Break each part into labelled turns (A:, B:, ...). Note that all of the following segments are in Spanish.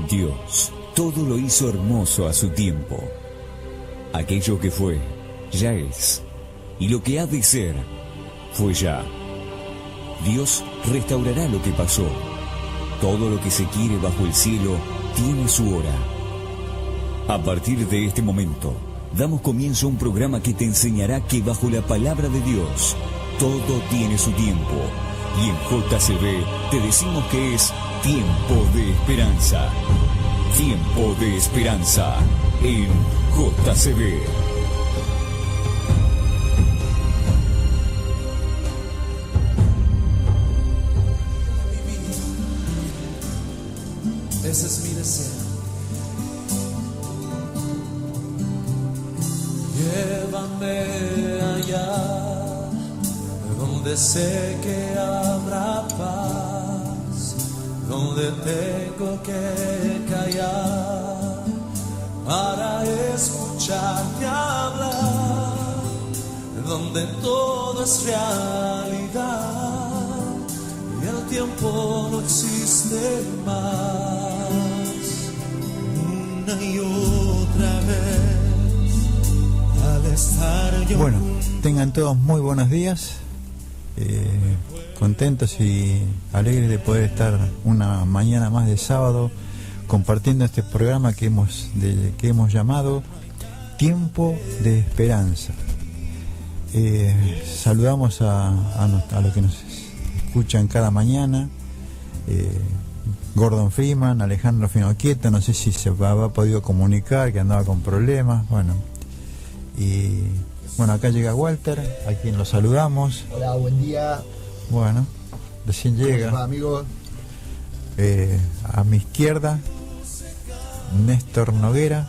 A: Dios todo lo hizo hermoso a su tiempo. Aquello que fue, ya es, y lo que ha de ser, fue ya. Dios restaurará lo que pasó. Todo lo que se quiere bajo el cielo tiene su hora. A partir de este momento, damos comienzo a un programa que te enseñará que bajo la palabra de Dios, todo tiene su tiempo. Y en JCB te decimos que es tiempo de esperanza. Tiempo de esperanza en JCB.
B: Ese es mi deseo. Llévame allá, donde sé que habrá paz, donde tengo que callar para escucharte hablar, donde todo es realidad y el tiempo no existe más. Una y otra vez al estar yo.
C: Bueno, tengan todos muy buenos días, contentos y alegres de poder estar una mañana más de sábado compartiendo este programa que hemos llamado Tiempo de Esperanza. Saludamos a los que nos escuchan cada mañana, Gordon Freeman, Alejandro Finocchietta, no sé si se ha podido comunicar, que andaba con problemas, bueno, y bueno, acá llega Walter, a quien lo saludamos.
D: Hola, buen día.
C: Bueno, recién llega.
D: Hola, amigo.
C: A mi izquierda, Néstor Noguera.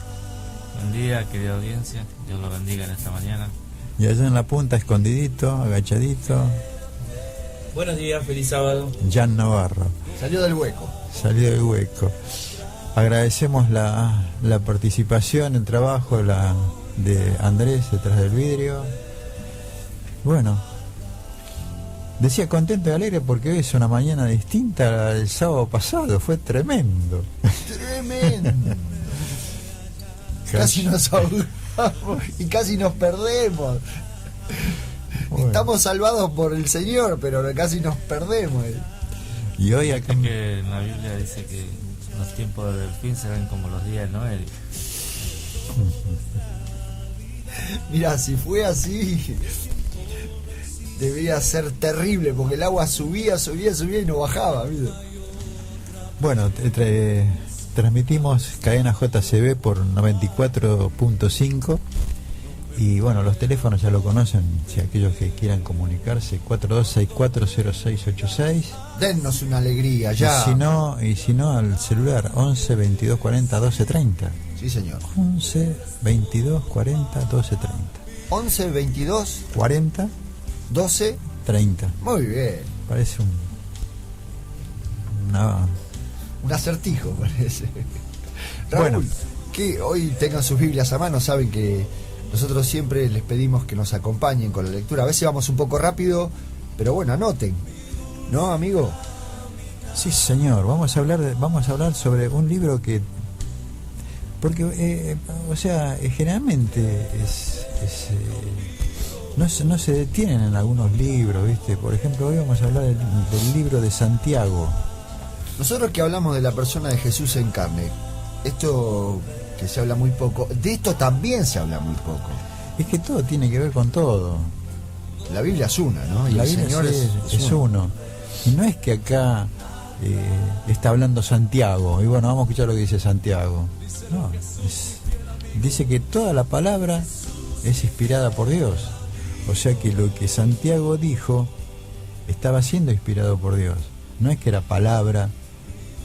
E: Buen día, querida audiencia, Dios lo bendiga en esta mañana.
C: Y allá en la punta, escondidito, agachadito,
F: Buenos días, feliz sábado.
C: Jan Navarro.
D: Salió del hueco.
C: Salió del hueco. Agradecemos la participación, el trabajo de Andrés detrás del vidrio. Bueno, decía contento y alegre porque hoy es una mañana distinta a la del sábado pasado, fue tremendo.
D: Tremendo. Casi nos ahogamos y casi nos perdemos. Bueno. Estamos salvados por el Señor, pero casi nos perdemos.
C: Y hoy acá
E: que en la Biblia dice que los tiempos del fin serán como los días de Noé.
D: Mira, si fue así, debería ser terrible, porque el agua subía y no bajaba. ¿Viste?
C: Bueno, transmitimos cadena JCB por 94.5 y bueno, los teléfonos ya lo conocen, si aquellos que quieran comunicarse, 42640686.
D: Dennos una alegría ya.
C: Y si no al celular 11 22 40 12 30.
D: Sí, señor.
C: 11 22 40 12 30.
D: 11 22
C: 40
D: 12
C: 30.
D: Muy bien.
C: Parece
D: un acertijo, parece. Raúl,
C: bueno,
D: que hoy tengan sus Biblias a mano, saben que nosotros siempre les pedimos que nos acompañen con la lectura. A veces vamos un poco rápido, pero bueno, anoten, ¿no, amigo?
C: Sí, señor. Vamos a hablar sobre un libro que, porque, generalmente no se detienen en algunos libros, ¿viste? Por ejemplo, hoy vamos a hablar del libro de Santiago.
D: Nosotros que hablamos de la persona de Jesús en carne, esto que se habla muy poco, de esto también se habla muy poco.
C: Es que todo tiene que ver con todo.
D: La Biblia es una, ¿no? Y
C: la
D: el
C: Biblia
D: Señor es
C: uno. Y no es que acá está hablando Santiago, y bueno, vamos a escuchar lo que dice Santiago. No, dice que toda la palabra es inspirada por Dios. O sea que lo que Santiago dijo estaba siendo inspirado por Dios. No es que era palabra.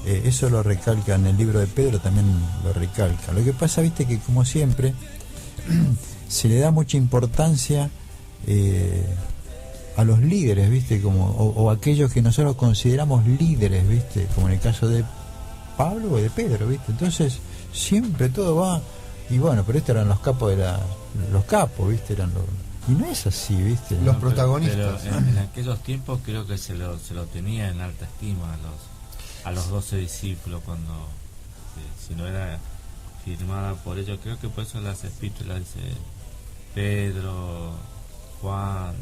C: Eso lo recalca en el libro de Pedro, también lo recalca. Lo que pasa, viste, que como siempre se le da mucha importancia a los líderes, viste, o aquellos que nosotros consideramos líderes, viste, como en el caso de Pablo o de Pedro, viste. Entonces siempre todo va, y bueno, pero estos eran los capos los capos, viste, eran y no es así, viste.
D: Los protagonistas.
E: Pero en aquellos tiempos creo que se lo tenía en alta estima a los 12 discípulos si no era firmada por ellos. Creo que por eso las epístolas dice Pedro, Juan,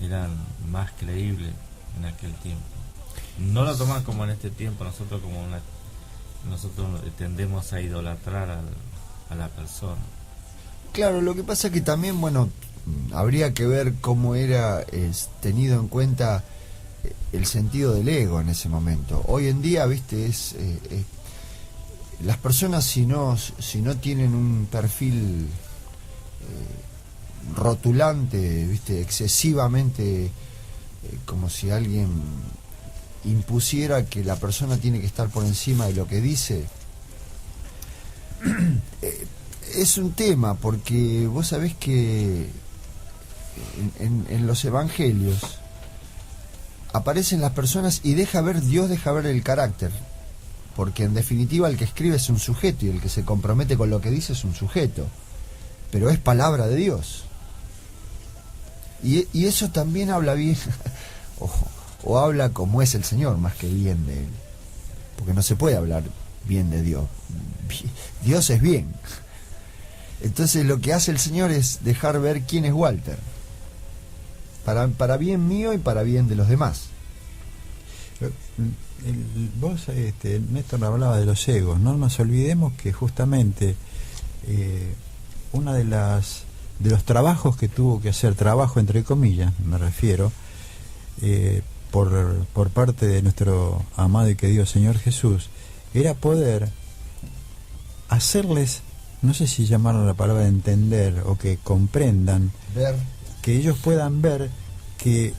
E: eran más creíbles en aquel tiempo. No lo toman como en este tiempo, nosotros tendemos a idolatrar a la persona.
D: Claro, lo que pasa es que también, bueno, habría que ver cómo era tenido en cuenta el sentido del ego en ese momento. Hoy en día, viste, las personas si no tienen un perfil rotulante, viste, excesivamente, como si alguien impusiera que la persona tiene que estar por encima de lo que dice, es un tema, porque vos sabés que en los evangelios aparecen las personas y Dios deja ver el carácter, porque en definitiva el que escribe es un sujeto y el que se compromete con lo que dice es un sujeto, pero es palabra de Dios, y eso también habla bien o habla como es el Señor más que bien de Él, porque no se puede hablar bien de Dios. Dios es bien. Entonces lo que hace el Señor es dejar ver quién es Walter, para bien mío y para bien de los demás.
C: Vos, Néstor, hablaba de los egos. No nos olvidemos que justamente una de los trabajos que tuvo que hacer, trabajo entre comillas me refiero, por parte de nuestro amado y querido Señor Jesús, era poder hacerles, no sé si llamarlo la palabra de entender, o que comprendan, que ellos puedan ver que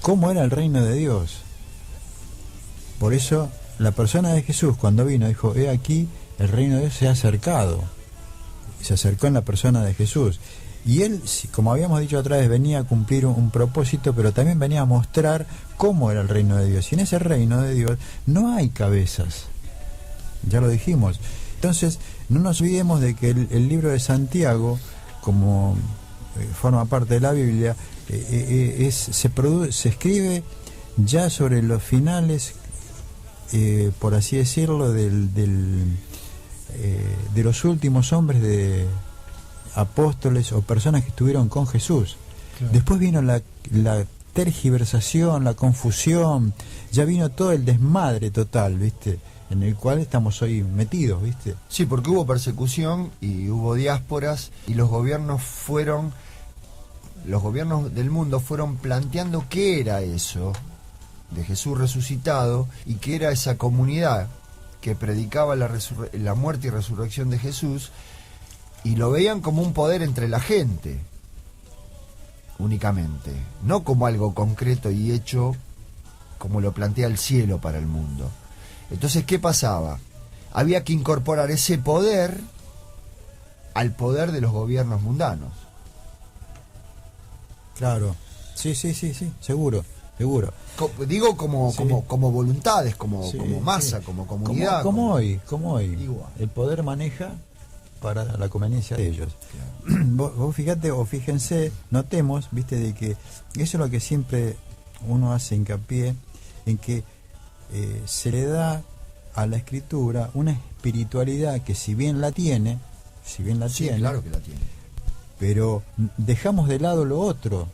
C: cómo era el reino de Dios. Por eso la persona de Jesús, cuando vino, dijo: he aquí, el reino de Dios se ha acercado. Se acercó en la persona de Jesús. Y él, como habíamos dicho otra vez, venía a cumplir un propósito, pero también venía a mostrar cómo era el reino de Dios. Y en ese reino de Dios no hay cabezas. Ya lo dijimos. Entonces, no nos olvidemos de que el libro de Santiago, como forma parte de la Biblia, se escribe ya sobre los finales, por así decirlo, de los últimos hombres de apóstoles o personas que estuvieron con Jesús. Claro. Después vino la tergiversación, la confusión, ya vino todo el desmadre total, ¿viste?, en el cual estamos hoy metidos, ¿viste?
D: Sí, porque hubo persecución y hubo diásporas, y los gobiernos del mundo fueron planteando qué era eso de Jesús resucitado y qué era esa comunidad que predicaba la muerte y resurrección de Jesús, y lo veían como un poder entre la gente únicamente, no como algo concreto y hecho como lo plantea el cielo para el mundo. Entonces, ¿qué pasaba? Había que incorporar ese poder al poder de los gobiernos mundanos.
C: Claro, sí, seguro.
D: Digo como voluntades, como masa, como comunidad.
C: Como hoy.
D: Igual.
C: El poder maneja para la conveniencia de ellos. Claro. Vos fíjate, o fíjense, notemos, viste, de que eso es lo que siempre uno hace hincapié, en que se le da a la escritura una espiritualidad que si bien la tiene,
D: claro que la tiene,
C: pero dejamos de lado lo otro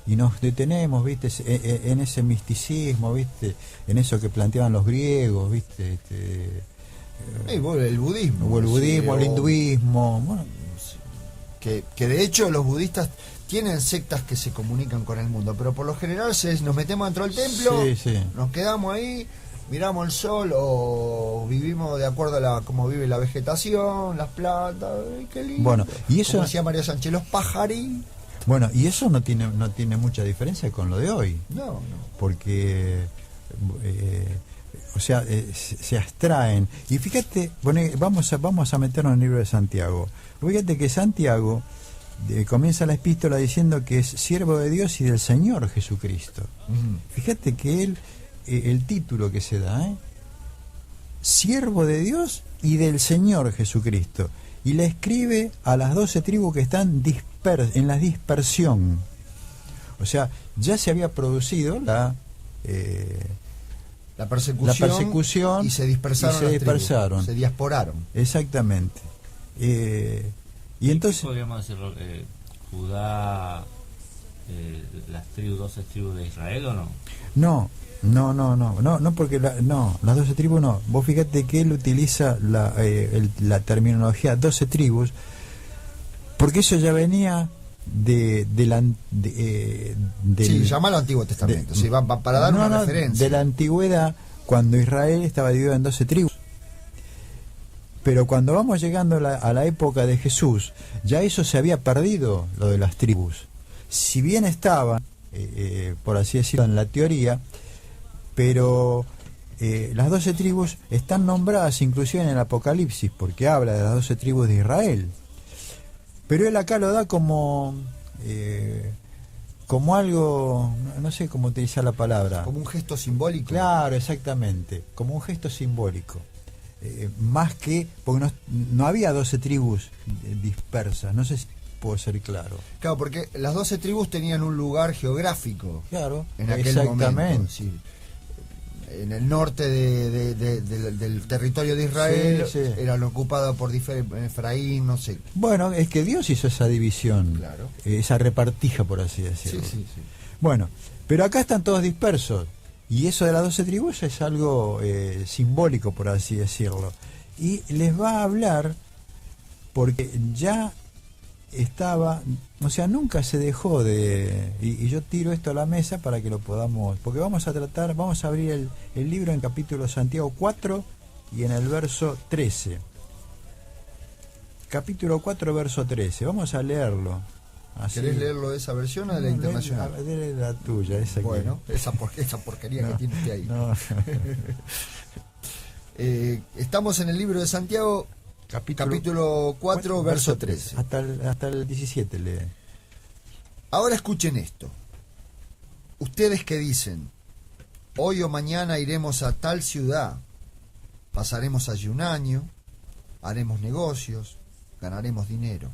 C: y nos detenemos, viste, en ese misticismo, viste, en eso que planteaban los griegos, viste,
D: el budismo,
C: el hinduismo, bueno,
D: que de hecho los budistas tienen sectas que se comunican con el mundo, pero por lo general nos metemos dentro del templo, nos quedamos ahí, miramos el sol o vivimos de acuerdo a cómo vive la vegetación, las plantas. ¡Ay, qué lindo!
C: Bueno, y eso,
D: como decía María Sánchez, los pajaritos.
C: Bueno, y eso no tiene mucha diferencia con lo de hoy.
D: No.
C: Porque se abstraen. Y fíjate, bueno, vamos a meternos en el libro de Santiago. Fíjate que Santiago comienza la epístola diciendo que es siervo de Dios y del Señor Jesucristo. Fíjate que el título que se da, siervo de Dios y del Señor Jesucristo, y le escribe a las 12 tribus que están en la dispersión. O sea, ya se había producido
D: la persecución y se dispersaron. Se diasporaron.
C: Exactamente. Y entonces
E: podríamos decirlo, Judá, las 12 tribus de Israel, ¿o no?
C: No, porque las 12 tribus no. Vos fíjate que él utiliza la terminología 12 tribus, porque eso ya venía
D: sí, llama al Antiguo Testamento, sí, va para dar una referencia.
C: De la antigüedad, cuando Israel estaba dividido en 12 tribus. Pero cuando vamos llegando a la época de Jesús, ya eso se había perdido, lo de las tribus. Si bien estaban, por así decirlo, en la teoría, pero las 12 tribus están nombradas inclusive en el Apocalipsis, porque habla de las 12 tribus de Israel. Pero él acá lo da como algo, no sé cómo utilizar la palabra.
D: Como un gesto simbólico.
C: Claro, exactamente, como un gesto simbólico. Más que, porque no había 12 tribus dispersas, no sé si puedo ser claro.
D: Claro, porque las 12 tribus tenían un lugar geográfico.
C: Claro,
D: en aquel momento. Sí. En el norte del territorio de Israel, sí. Eran ocupados por Efraín, no sé.
C: Bueno, es que Dios hizo esa división,
D: claro.
C: Esa repartija, por así decirlo.
D: Sí.
C: Bueno, pero acá están todos dispersos. Y eso de las 12 tribus es algo simbólico, por así decirlo. Y les va a hablar porque ya estaba, o sea, nunca se dejó de... Y yo tiro esto a la mesa para que lo podamos... Porque vamos a abrir el libro en capítulo Santiago 4 y en el verso 13. Capítulo 4, verso 13. Vamos a leerlo. Así.
D: ¿Querés leerlo de esa versión o de la internacional?
C: De la tuya, esa.
D: Bueno, esa porquería que tienes ahí.
C: No.
D: Estamos en el libro de Santiago, capítulo 4, verso 13.
C: Hasta el 17 lee.
D: Ahora escuchen esto. Ustedes que dicen, hoy o mañana iremos a tal ciudad, pasaremos allí un año, haremos negocios, ganaremos dinero.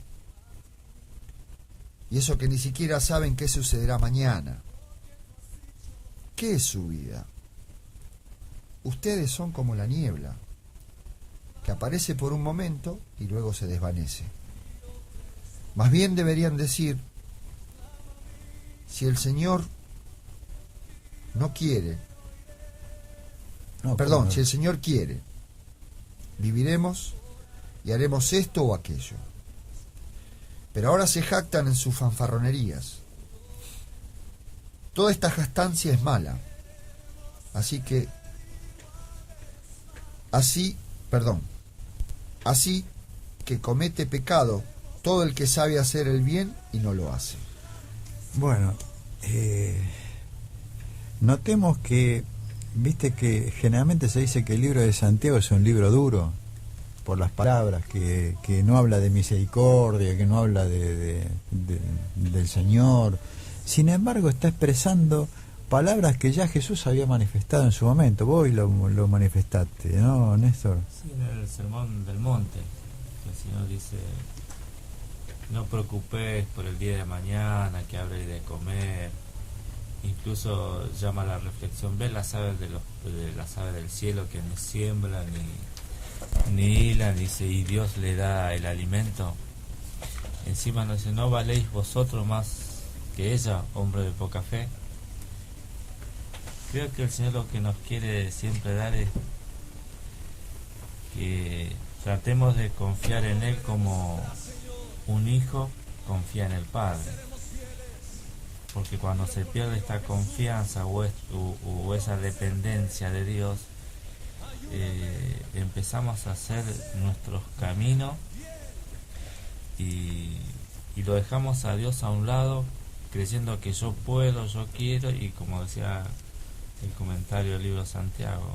D: Y eso que ni siquiera saben qué sucederá mañana. ¿Qué es su vida? Ustedes son como la niebla, que aparece por un momento y luego se desvanece. Más bien deberían decir, si el Señor no quiere, si el Señor quiere, viviremos y haremos esto o aquello. Pero ahora se jactan en sus fanfarronerías. Toda esta jactancia es mala. Así que comete pecado todo el que sabe hacer el bien y no lo hace.
C: Bueno, notemos que, viste que generalmente se dice que el libro de Santiago es un libro duro, por las palabras, que no habla de misericordia, que no habla del Señor. Sin embargo, está expresando palabras que ya Jesús había manifestado en su momento. Vos lo manifestaste, ¿no, Néstor?
E: Sí, en el Sermón del Monte, que el Señor dice, no preocupéis por el día de mañana, que habréis de comer. Incluso llama a la reflexión, ve las aves las aves del cielo que ni siembran ni hilan, dice, y Dios le da el alimento. Encima nos dice, ¿no valéis vosotros más que ella, hombre de poca fe? Creo que el Señor lo que nos quiere siempre dar es que tratemos de confiar en Él como un hijo confía en el Padre. Porque cuando se pierde esta confianza o esa dependencia de Dios, empezamos a hacer nuestros caminos y lo dejamos a Dios a un lado, creyendo que yo puedo, yo quiero, y como decía el comentario del libro de Santiago,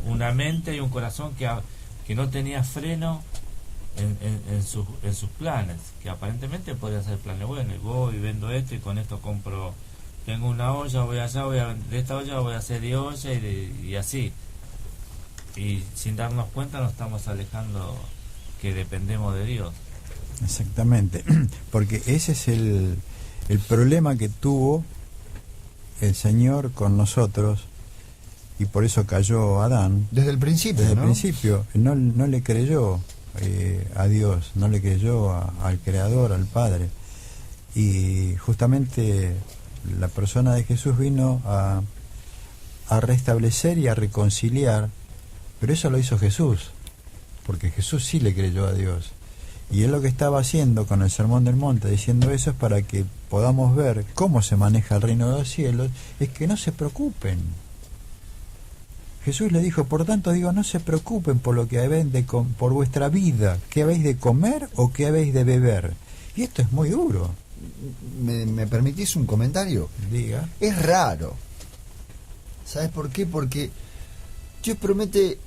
E: una mente y un corazón que no tenía freno en sus planes, que aparentemente podían ser planes buenos. Voy y vendo esto y con esto compro, tengo una olla, voy allá, de esta olla voy a hacer de olla y así. Y sin darnos cuenta nos estamos alejando que dependemos de Dios.
C: Exactamente, porque ese es el problema que tuvo el Señor con nosotros, y por eso cayó Adán.
D: Desde el principio,
C: Desde
D: ¿no?
C: el principio, no le creyó a Dios, no le creyó al Creador, al Padre. Y justamente la persona de Jesús vino a restablecer y a reconciliar, pero eso lo hizo Jesús, porque Jesús sí le creyó a Dios. Y él lo que estaba haciendo con el Sermón del Monte, diciendo eso, es para que podamos ver cómo se maneja el reino de los cielos, es que no se preocupen. Jesús le dijo, por tanto digo, no se preocupen por lo que habéis por vuestra vida, qué habéis de comer o qué habéis de beber. Y esto es muy duro.
D: ¿Me permitís un comentario?
C: Diga.
D: Es raro. ¿Sabes por qué? Porque Dios promete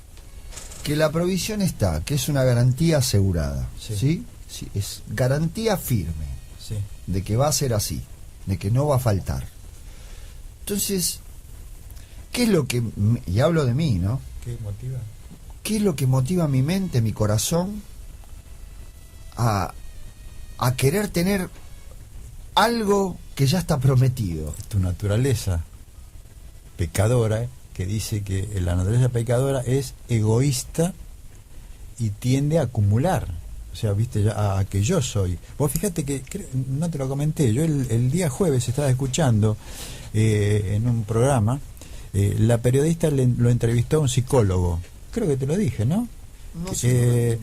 D: que la provisión está, que es una garantía asegurada.
C: Sí.
D: ¿Sí? Es garantía firme
C: Sí.
D: de que va a ser así, de que no va a faltar. Entonces, ¿qué es lo que... y hablo de mí, ¿no?
C: ¿Qué motiva?
D: ¿Qué es lo que motiva mi mente, mi corazón a querer tener algo que ya está prometido?
C: Tu naturaleza pecadora, que dice que la naturaleza pecadora es egoísta y tiende a acumular. O sea, viste, ya a que yo soy. Vos fíjate que, no te lo comenté, yo el día jueves estaba escuchando en un programa, la periodista lo entrevistó a un psicólogo. Creo que te lo dije, ¿no?
D: No sé.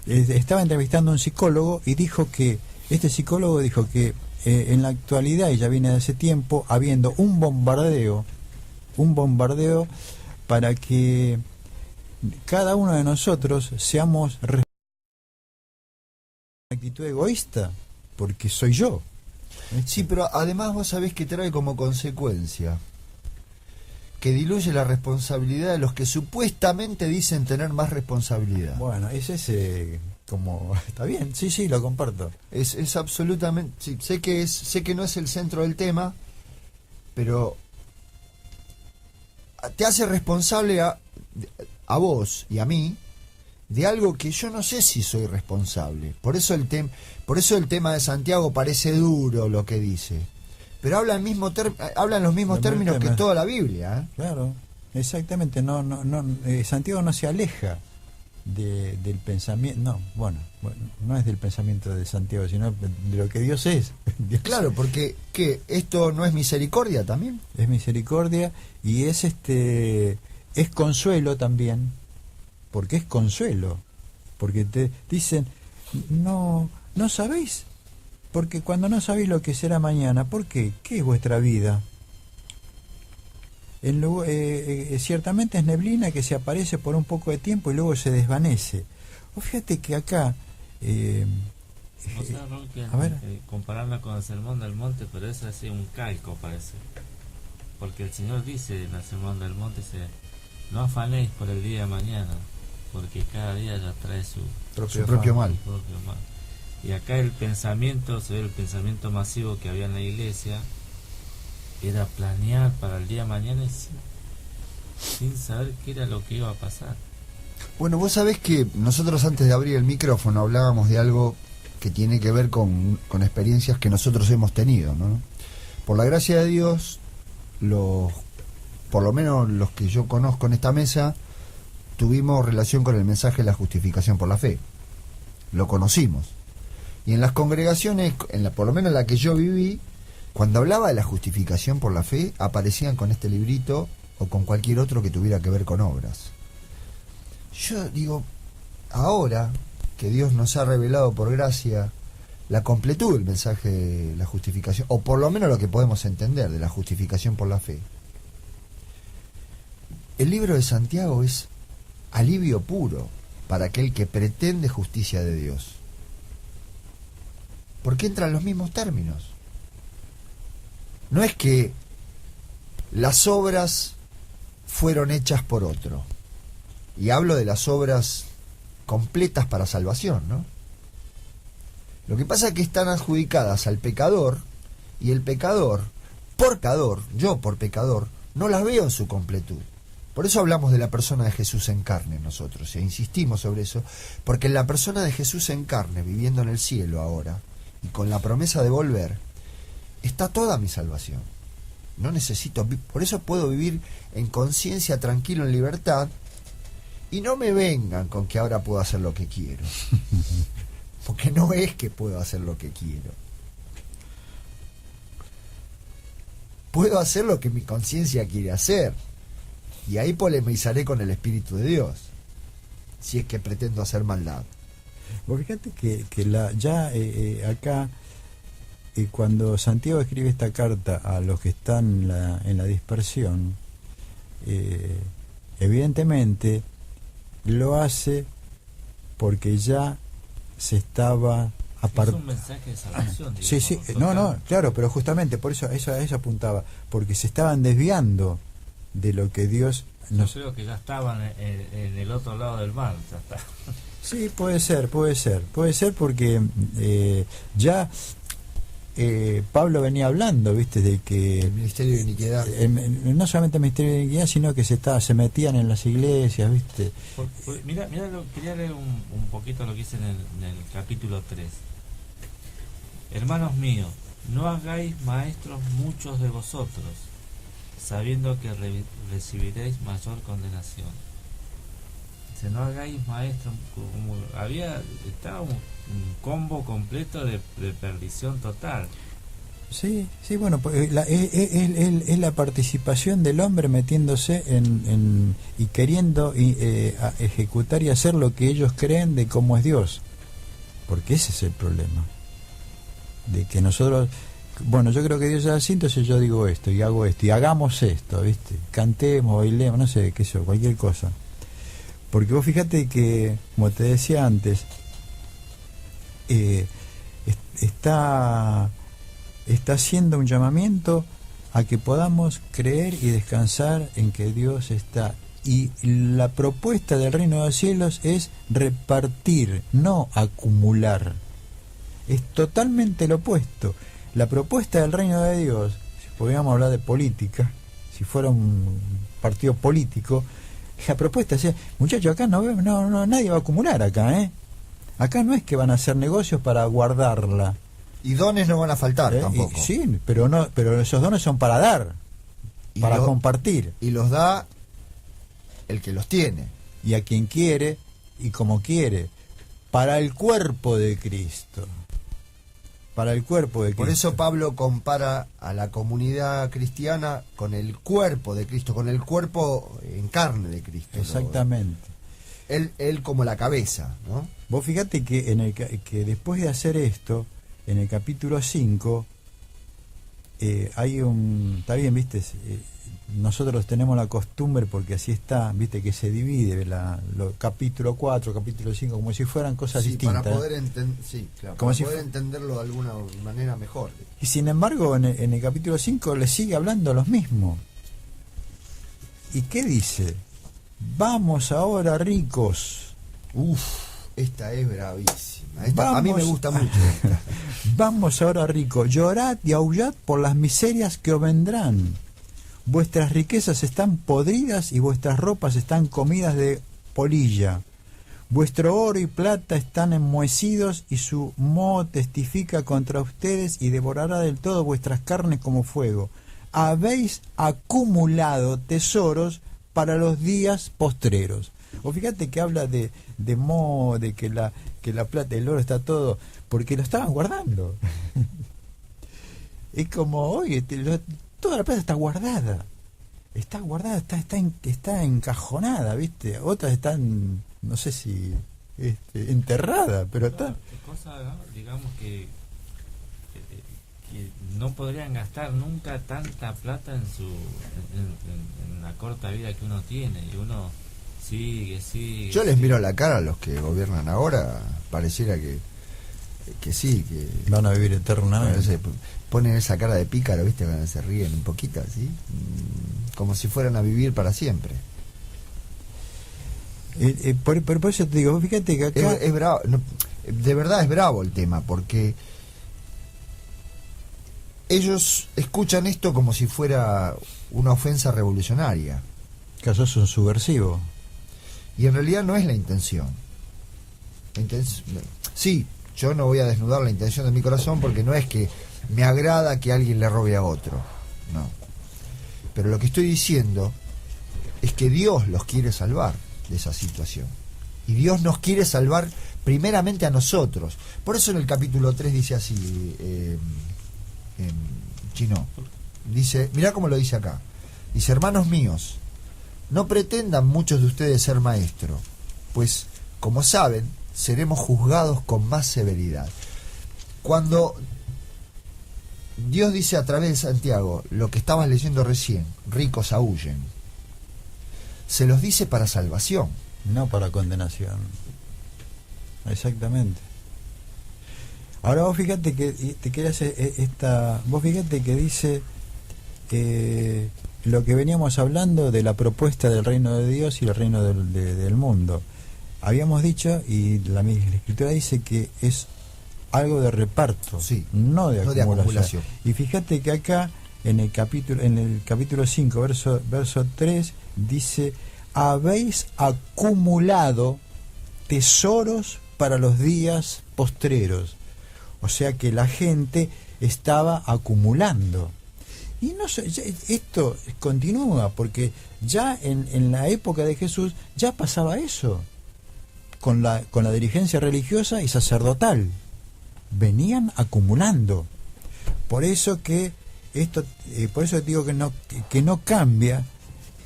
C: Estaba entrevistando a un psicólogo y dijo que, este psicólogo dijo que en la actualidad, y ya viene de hace tiempo, habiendo un bombardeo para que cada uno de nosotros seamos una actitud egoísta, porque soy yo.
D: Sí, pero además vos sabés que trae como consecuencia que diluye la responsabilidad de los que supuestamente dicen tener más responsabilidad.
C: Bueno, es ese como... Está bien, sí, lo comparto.
D: Es absolutamente... Sí, sé que no es el centro del tema, pero te hace responsable a vos y a mí de algo que yo no sé si soy responsable. Por eso el tema de Santiago parece duro lo que dice, pero habla en los mismos términos que toda la Biblia, ¿eh?
C: Claro, exactamente. Santiago no se aleja del pensamiento. No es del pensamiento de Santiago, sino de lo que Dios es.
D: Claro, porque ¿qué? ¿Esto no es misericordia también?
C: Es misericordia y es consuelo también, porque es consuelo, porque te dicen no sabéis, porque cuando no sabéis lo que será mañana, ¿por qué? ¿Qué es vuestra vida? Ciertamente es neblina que se aparece por un poco de tiempo y luego se desvanece. Fíjate que acá
E: O sea, Raúl, que
C: a ver.
E: compararla con el Sermón del Monte, pero es así un calco parece, porque el Señor dice en el Sermón del Monte, dice, no afanéis por el día de mañana, porque cada día ya trae su
D: propio mal.
E: propio mal. Y acá el pensamiento, se ve el pensamiento masivo que había en la iglesia, era planear para el día de mañana sin saber qué era lo que iba a pasar.
D: Bueno, vos sabés que nosotros antes de abrir el micrófono hablábamos de algo que tiene que ver con experiencias que nosotros hemos tenido, ¿no? Por la gracia de Dios, por lo menos los que yo conozco en esta mesa, tuvimos relación con el mensaje de la justificación por la fe. Lo conocimos. Y en las congregaciones, por lo menos en la que yo viví, cuando hablaba de la justificación por la fe, aparecían con este librito o con cualquier otro que tuviera que ver con obras. Yo digo, ahora que Dios nos ha revelado por gracia la completud del mensaje de la justificación, o por lo menos lo que podemos entender de la justificación por la fe, el libro de Santiago es alivio puro para aquel que pretende justicia de Dios, porque entran los mismos términos. No es que las obras fueron hechas por otro, y hablo de las obras completas para salvación, ¿no? Lo que pasa es que están adjudicadas al pecador, y el pecador, yo por pecador, no las veo en su completud. Por eso hablamos de la persona de Jesús en carne nosotros, e insistimos sobre eso, porque en la persona de Jesús en carne, viviendo en el cielo ahora, y con la promesa de volver, está toda mi salvación. No necesito, por eso puedo vivir en conciencia, tranquilo, en libertad, y no me vengan con que ahora puedo hacer lo que quiero. Porque no es que puedo hacer lo que quiero. Puedo hacer lo que mi conciencia quiere hacer. Y ahí polemizaré con el Espíritu de Dios, si es que pretendo hacer maldad.
C: Vos fíjate que acá, cuando Santiago escribe esta carta a los que están en la dispersión, evidentemente lo hace porque ya se estaba
E: es un mensaje de salvación, digamos.
C: Sí, claro, pero justamente por eso apuntaba, porque se estaban desviando de lo que Dios
E: Yo creo que ya estaban en el otro lado del mar, ya está.
C: Sí, puede ser porque ya Pablo venía hablando, viste, de que
D: El ministerio de iniquidad.
C: No solamente el ministerio de iniquidad, sino que se metían en las iglesias, viste.
E: Mira, quería leer un poquito lo que dice en el capítulo 3. Hermanos míos, no hagáis maestros muchos de vosotros, sabiendo que recibiréis mayor condenación. Dice, no hagáis maestros, como estaba un combo completo de perdición total.
C: Sí, bueno, pues es la participación del hombre metiéndose y queriendo ejecutar y hacer lo que ellos creen de cómo es Dios. Porque ese es el problema. De que nosotros, bueno, yo creo que Dios es así, entonces yo digo esto y hago esto y hagamos esto, ¿viste? Cantemos, bailemos, no sé, qué sé yo, cualquier cosa. Porque vos fíjate que, como te decía antes, está haciendo un llamamiento a que podamos creer y descansar en que Dios está. Y la propuesta del reino de los cielos es repartir, no acumular. Es totalmente lo opuesto. La propuesta del reino de Dios, si podríamos hablar de política, si fuera un partido político, la propuesta es, muchachos, acá no nadie va a acumular acá, ¿eh? Acá no es que van a hacer negocios para guardarla.
D: Y dones no van a faltar tampoco.
C: Sí, pero esos dones son para dar, para compartir.
D: Y los da el que los tiene.
C: Y a quien quiere y como quiere. Para el cuerpo de Cristo. Para el cuerpo de Cristo.
D: Por eso Pablo compara a la comunidad cristiana con el cuerpo de Cristo, con el cuerpo en carne de Cristo.
C: Exactamente.
D: Él como la cabeza, ¿no?
C: Vos fíjate que que después de hacer esto, en el capítulo 5, hay está bien, viste, nosotros tenemos la costumbre, porque así está, viste, que se divide capítulo 4, capítulo 5, como si fueran cosas distintas.
D: Para poder poder entenderlo de alguna manera mejor.
C: Y sin embargo, en el capítulo 5 le sigue hablando los mismos. ¿Y qué dice? Vamos ahora, ricos.
D: Esta es bravísima. A mí me gusta mucho esta.
C: Vamos ahora, ricos, llorad y aullad por las miserias que os vendrán. Vuestras riquezas están podridas y vuestras ropas están comidas de polilla. Vuestro oro y plata están enmohecidos y su moho testifica contra ustedes y devorará del todo vuestras carnes como fuego. Habéis acumulado tesoros para los días postreros. O fíjate que habla de moho, de que la plata, el oro está todo, porque lo estaban guardando. Es como, oye, toda la plata está guardada, está encajonada, ¿viste? Otras están, no sé si enterradas, pero está.
E: Cosa, ¿no? Digamos que no podrían gastar nunca tanta plata en la corta vida que uno tiene, y uno sigue.
D: Yo les miro la cara a los que gobiernan ahora, pareciera que sí, que
C: van a vivir eternamente.
D: Ponen esa cara de pícaro, ¿viste? Cuando se ríen un poquito así, como si fueran a vivir para siempre.
C: Por eso te digo, fíjate que acá
D: es bravo, de verdad es bravo el tema, porque ellos escuchan esto como si fuera una ofensa revolucionaria.
C: Que sos un subversivo.
D: Y en realidad no es la intención. Sí, yo no voy a desnudar la intención de mi corazón, porque no es que me agrada que alguien le robe a otro. No. Pero lo que estoy diciendo es que Dios los quiere salvar de esa situación. Y Dios nos quiere salvar primeramente a nosotros. Por eso en el capítulo 3 dice así, Chino, dice, mirá cómo lo dice acá. Dice, hermanos míos, no pretendan muchos de ustedes ser maestros, pues, como saben, seremos juzgados con más severidad. Cuando Dios dice a través de Santiago, lo que estabas leyendo recién, ricos aúllen, se los dice para salvación.
C: No para condenación. Exactamente. Ahora vos fíjate que te quedas vos fíjate que dice lo que veníamos hablando de la propuesta del reino de Dios y el reino del mundo. Habíamos dicho, y la escritura dice que es algo de reparto,
D: sí,
C: no de acumulación.
D: acumulación.
C: Y fíjate que acá en el capítulo 5, verso 3 dice: habéis acumulado tesoros para los días postreros. O sea que la gente estaba acumulando. Y no sé, esto continúa, porque ya en la época de Jesús ya pasaba eso con la dirigencia religiosa y sacerdotal. Venían acumulando. Por eso que por eso digo que no cambia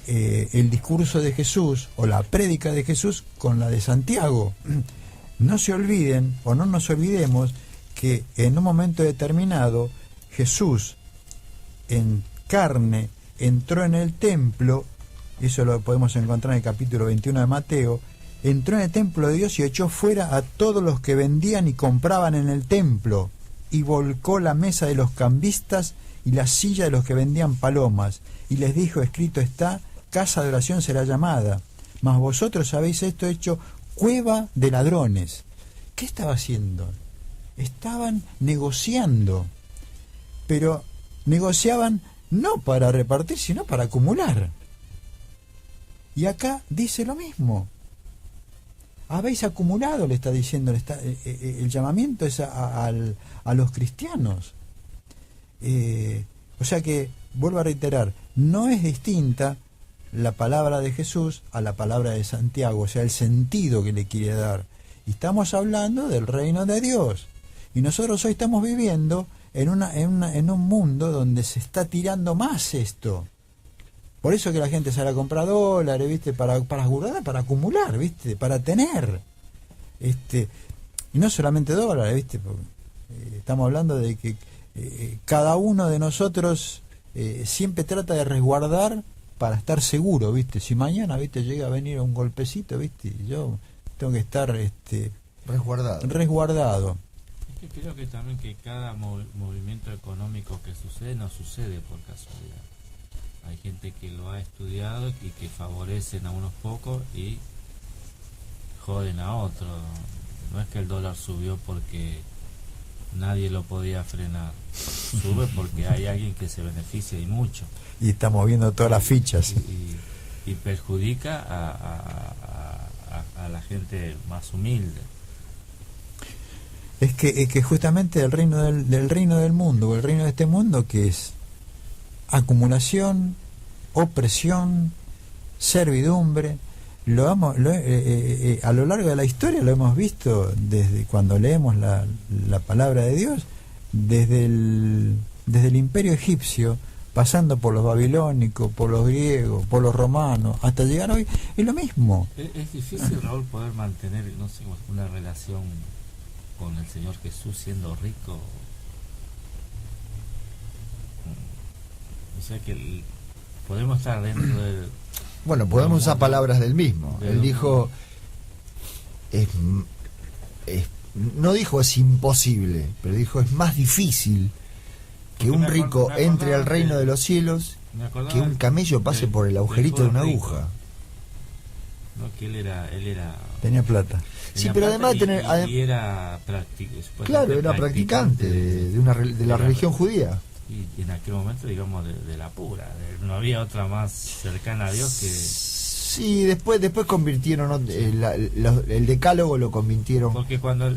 C: el discurso de Jesús o la prédica de Jesús con la de Santiago. No se olviden, o no nos olvidemos, que en un momento determinado Jesús en carne entró en el templo, eso lo podemos encontrar en el capítulo 21 de Mateo, entró en el templo de Dios y echó fuera a todos los que vendían y compraban en el templo, y volcó la mesa de los cambistas y la silla de los que vendían palomas, y les dijo: escrito está, casa de oración será llamada, mas vosotros habéis esto hecho cueva de ladrones. ¿Qué estaba haciendo? Estaban negociando, pero negociaban no para repartir, sino para acumular. Y acá dice lo mismo. Habéis acumulado, le está diciendo, el llamamiento es a los cristianos. O sea que, vuelvo a reiterar, no es distinta la palabra de Jesús a la palabra de Santiago, o sea, el sentido que le quiere dar. Y estamos hablando del reino de Dios. Y nosotros hoy estamos viviendo en un mundo donde se está tirando más esto. Por eso que la gente sale a comprar dólares, ¿viste? Para guardar, para acumular, ¿viste? Para tener. Y no solamente dólares, ¿viste? Porque, estamos hablando de que cada uno de nosotros siempre trata de resguardar para estar seguro, ¿viste? Si mañana, ¿viste? Llega a venir un golpecito, ¿viste? Yo tengo que estar resguardado.
E: Es que creo que también que cada movimiento económico que sucede no sucede por casualidad. Hay gente que lo ha estudiado y que favorecen a unos pocos y joden a otros. No es que el dólar subió porque nadie lo podía frenar. Sube porque hay alguien que se beneficia y mucho.
C: Y estamos viendo todas las fichas.
E: Y perjudica a la gente más humilde.
C: Es que justamente el reino del reino del mundo, o el reino de este mundo, que es acumulación, opresión, servidumbre, a lo largo de la historia lo hemos visto desde cuando leemos la palabra de Dios, desde el imperio egipcio, pasando por los babilónicos, por los griegos, por los romanos, hasta llegar hoy, es lo mismo.
E: Es difícil, Raúl, poder mantener, no sé, una relación con el Señor Jesús siendo rico. O sea que podemos estar dentro del...
D: Bueno, podemos usar palabras del mismo. Él dijo, no dijo es imposible, pero dijo es más difícil que un rico entre al reino de los cielos que un camello pase por el agujerito de una aguja.
E: No, que él era
C: tenía plata.
D: Sí, pero además de tener...
E: Y era
D: claro, era practicante de la religión judía.
E: Y en aquel momento, digamos, de la pura. No había otra más cercana a Dios que...
D: Sí, después convirtieron, el decálogo lo convirtieron...
E: Porque cuando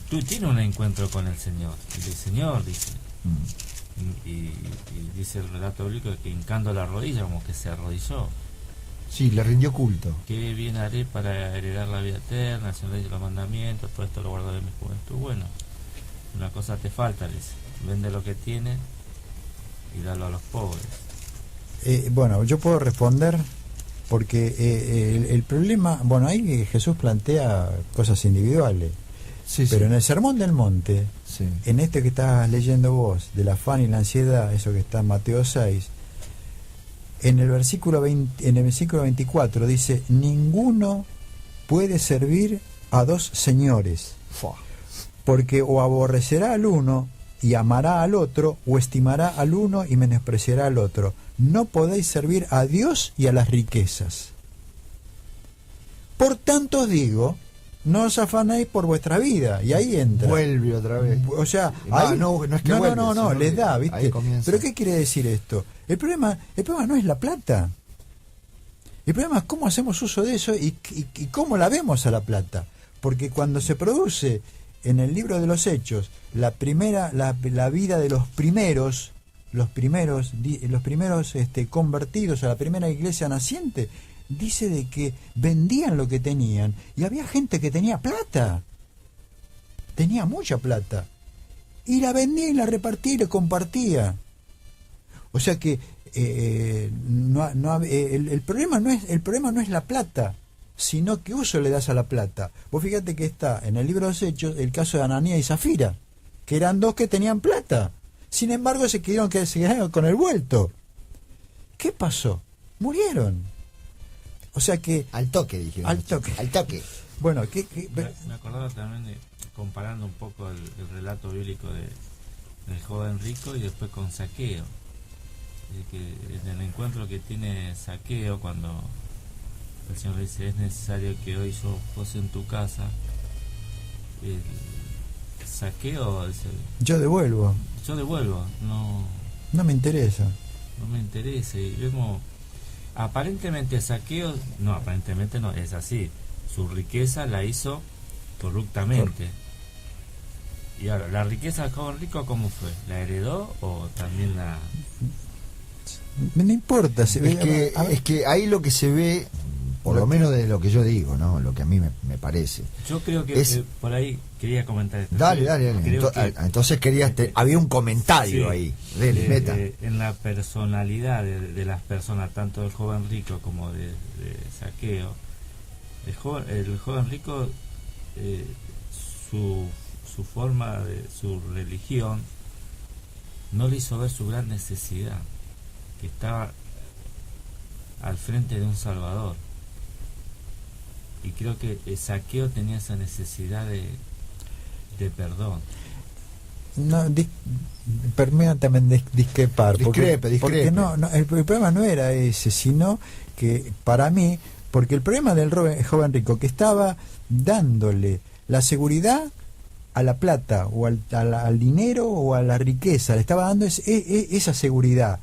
E: tú tienes un encuentro con el Señor, el Señor dice, y dice el relato bíblico que hincando la rodilla, como que se arrodilló.
D: Sí, le rindió culto.
E: ¿Qué bien haré para heredar la vida eterna? Si no le los mandamientos, todo esto lo guardaré en mi juventud. Bueno, una cosa te falta, dice. Vende lo que tiene y dalo a los pobres.
C: Bueno, yo puedo responder porque el problema, bueno, ahí Jesús plantea cosas individuales,
D: Sí,
C: pero
D: sí.
C: en el Sermón del Monte,
D: Sí.
C: en este que estás leyendo vos, del afán y la ansiedad, eso que está en Mateo 6, en el versículo 24 dice: ninguno puede servir a dos señores,
D: Fua.
C: porque o aborrecerá al uno y amará al otro, o estimará al uno y menospreciará al otro. No podéis servir a Dios y a las riquezas. Por tanto os digo, no os afanéis por vuestra vida. Y ahí entra.
D: Vuelve otra vez.
C: O sea,
D: Va,
C: ahí,
D: no es que vuelve,
C: no,
D: sino
C: les
D: que
C: da,
D: ahí
C: ¿viste?
D: comienza.
C: Pero ¿qué quiere decir esto? El problema no es la plata. El problema es cómo hacemos uso de eso y cómo la vemos a la plata. Porque cuando se produce en el libro de los Hechos la vida de los primeros convertidos a la primera iglesia naciente, dice de que vendían lo que tenían y había gente que tenía plata, tenía mucha plata, y la vendía y la repartía y la compartía. O sea que el problema no es la plata, sino qué uso le das a la plata. Vos fíjate que está en el libro de los Hechos el caso de Ananías y Zafira, que eran dos que tenían plata, sin embargo se quedaron con el vuelto. ¿Qué pasó? Murieron. O sea que
D: Al toque, dijeron.
C: Al toque.
D: Al toque.
C: bueno,
E: Me acordaba también de, comparando un poco el relato bíblico del joven rico y después con Zaqueo. Que en el encuentro que tiene Zaqueo, cuando el Señor le dice: es necesario que hoy yo pose en tu casa, el Zaqueo dice:
C: yo devuelvo,
E: yo devuelvo,
C: no me interesa.
E: no me interesa. Y vemos, aparentemente Zaqueo, no, aparentemente no, es así, su riqueza la hizo corruptamente. Y ahora, ¿la riqueza del joven rico cómo fue? ¿La heredó o también la...?
C: No importa.
D: Es que ahí lo que se ve, por lo menos de lo que yo digo, ¿no? Lo que a mí me parece.
E: Yo creo que
D: Es-
E: por ahí quería comentar esto.
D: Dale.
E: Creo que,
D: Entonces había un comentario
E: sí,
D: ahí. Dele, meta.
E: en la personalidad de las personas, tanto del joven rico como de Zaqueo, el joven rico, su forma, su religión, no le hizo ver su gran necesidad, que estaba al frente de un Salvador. Y creo que Zaqueo tenía esa necesidad de perdón.
C: No, permítame discrepar.
D: Discrepe.
C: Porque no, el problema no era ese, sino que para mí, porque el problema del joven rico, que estaba dándole la seguridad a la plata o al dinero o a la riqueza, le estaba dando esa seguridad.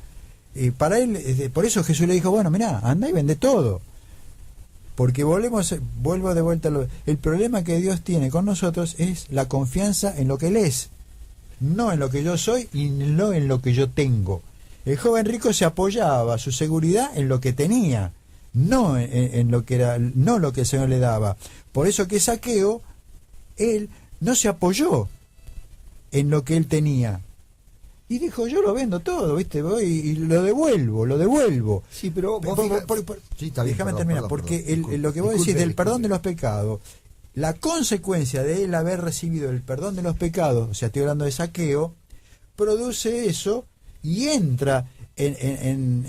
C: Para él, por eso Jesús le dijo: bueno, mirá, anda y vende todo. Porque vuelvo de vuelta el problema que Dios tiene con nosotros es la confianza en lo que Él es, no en lo que yo soy y no en lo que yo tengo. El joven rico se apoyaba su seguridad en lo que tenía, no en lo que era, no lo que el Señor le daba. Por eso que Zaqueo, él no se apoyó en lo que él tenía y dijo: yo lo vendo todo, ¿viste? Voy y lo devuelvo.
D: Sí, pero vos sí, está bien,
C: Déjame
D: perdón,
C: terminar,
D: perdón,
C: porque
D: perdón.
C: lo que vos
D: Disculpe,
C: decís del perdón
D: disculpe.
C: de los pecados, la consecuencia de él haber recibido el perdón de los pecados, o sea, estoy hablando de Zaqueo, produce eso y entra en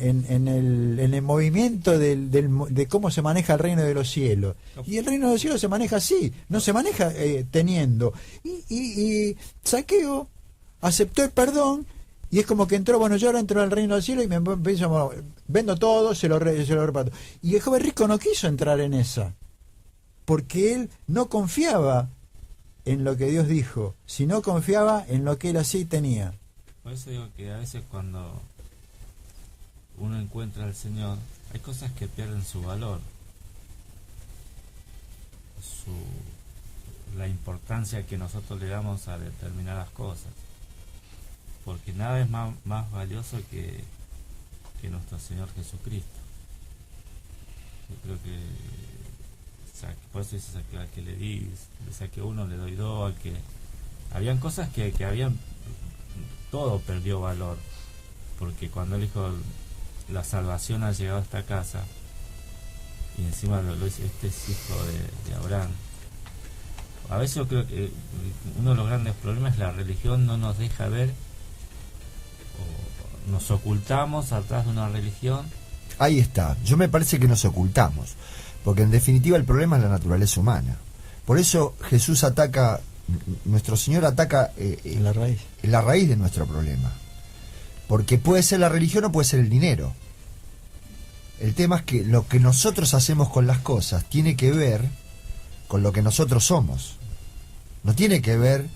C: el movimiento de cómo se maneja el reino de los cielos. Y el reino de los cielos se maneja así, no se maneja teniendo. Y Zaqueo aceptó el perdón y es como que entró: bueno, yo ahora entro al reino del cielo y me empiezo, bueno, vendo todo, se lo reparto. Y el joven rico no quiso entrar en esa, porque él no confiaba en lo que Dios dijo, sino confiaba en lo que él así tenía.
E: Por eso digo que a veces cuando uno encuentra al Señor, hay cosas que pierden su valor, la importancia que nosotros le damos a determinadas cosas. porque nada es más valioso que nuestro Señor Jesucristo. Yo creo que por eso dice al que le di, dice que uno le doy dos, al que habían cosas que habían, todo perdió valor, porque cuando él dijo la salvación ha llegado a esta casa, y encima lo dice, este es hijo de Abraham. A veces yo creo que uno de los grandes problemas es la religión no nos deja ver, o nos ocultamos atrás de una religión.
D: Ahí está, yo me parece que nos ocultamos, porque en definitiva el problema es la naturaleza humana. Por eso Jesús ataca, nuestro Señor ataca
C: la
D: raíz de nuestro problema. Porque puede ser la religión o puede ser el dinero. El tema es que lo que nosotros hacemos con las cosas tiene que ver con lo que nosotros somos. No tiene que ver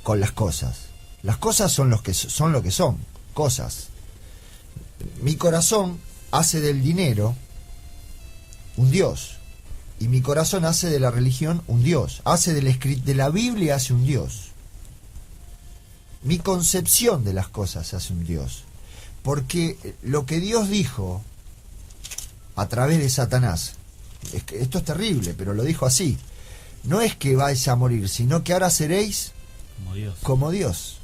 D: con las cosas. Las cosas son lo que son, cosas. Mi corazón hace del dinero un Dios, y mi corazón hace de la religión un Dios, hace de la Biblia hace un Dios. Mi concepción de las cosas hace un Dios, porque lo que Dios dijo a través de Satanás, es que esto es terrible, pero lo dijo así, no es que vais a morir, sino que ahora seréis como Dios.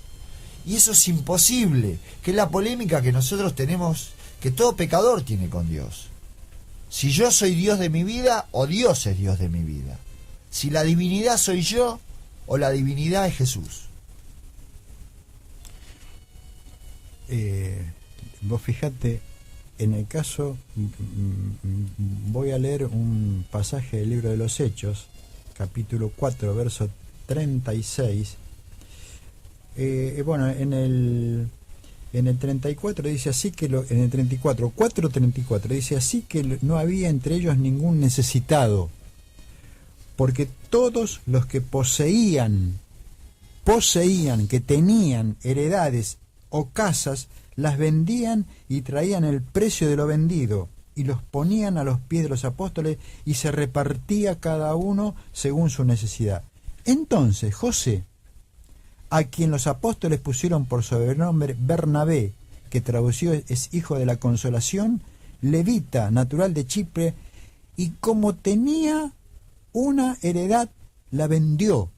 D: Y eso es imposible, que es la polémica que nosotros tenemos, que todo pecador tiene con Dios. Si yo soy Dios de mi vida o Dios es Dios de mi vida. Si la divinidad soy yo o la divinidad es Jesús.
C: Vos fijate, en el caso, voy a leer un pasaje del libro de los Hechos, capítulo 4, verso 36. Bueno, en el 34 dice así que en el 4:34 dice así que no había entre ellos ningún necesitado, porque todos los que poseían, que tenían heredades o casas, las vendían y traían el precio de lo vendido y los ponían a los pies de los apóstoles y se repartía cada uno según su necesidad. Entonces José, a quien los apóstoles pusieron por sobrenombre Bernabé, que traducido es hijo de la consolación, levita, natural de Chipre, y como tenía una heredad, la vendió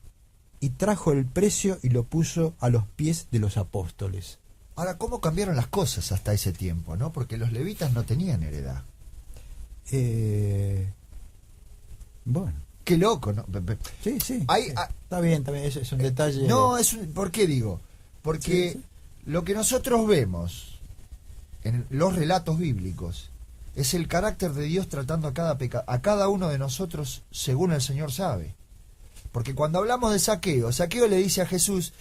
C: y trajo el precio y lo puso a los pies de los apóstoles.
D: Ahora, ¿cómo cambiaron las cosas hasta ese tiempo, no? Porque los levitas no tenían heredad.
C: Bueno.
D: Qué loco, ¿no?
C: Sí, sí.
D: Hay,
C: está bien, es un detalle.
D: No, ¿por qué digo? Porque sí. Lo que nosotros vemos en los relatos bíblicos es el carácter de Dios tratando a cada uno de nosotros según el Señor sabe. Porque cuando hablamos de Zaqueo le dice a Jesús,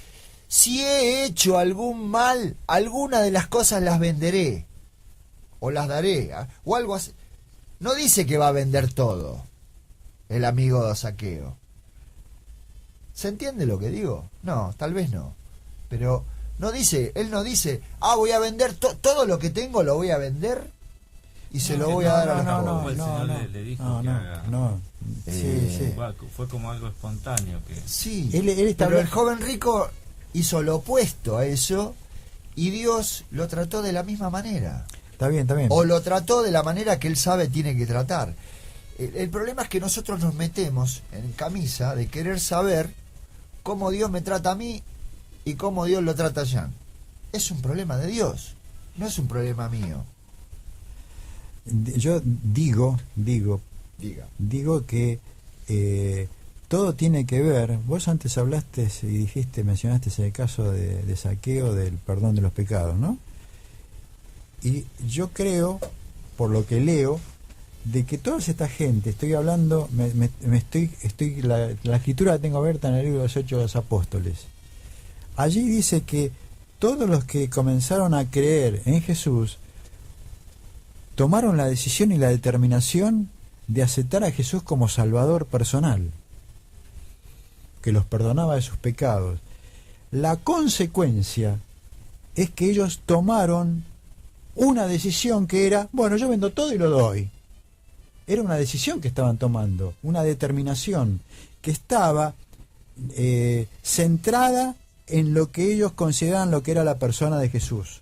D: si he hecho algún mal, alguna de las cosas las venderé, o las daré, o algo así. No dice que va a vender todo el amigo de Zaqueo. ¿Se entiende lo que digo? No, tal vez no. Pero él no dice, voy a vender todo lo que tengo, lo voy a vender y se lo voy a dar a los pobres.
E: Le dijo que haga.
C: Sí.
E: Fue como algo espontáneo.
D: Sí,
C: él
D: pero el joven rico hizo lo opuesto a eso y Dios lo trató de la misma manera.
C: Está bien.
D: O lo trató de la manera que él sabe tiene que tratar. El problema es que nosotros nos metemos en camisa de querer saber cómo Dios me trata a mí y cómo Dios lo trata a Jan. Es un problema de Dios, no es un problema mío.
C: Yo digo que todo tiene que ver. Vos antes hablaste y mencionaste el caso de Zaqueo, del perdón de los pecados, ¿no? Y yo creo, por lo que leo, de que toda esta gente, estoy hablando, la escritura la tengo abierta en el libro de los Hechos de los Apóstoles. Allí dice que todos los que comenzaron a creer en Jesús tomaron la decisión y la determinación de aceptar a Jesús como Salvador personal, que los perdonaba de sus pecados. La consecuencia es que ellos tomaron una decisión que era, bueno, yo vendo todo y lo doy. Era una decisión que estaban tomando, una determinación que estaba centrada en lo que ellos consideraban lo que era la persona de Jesús.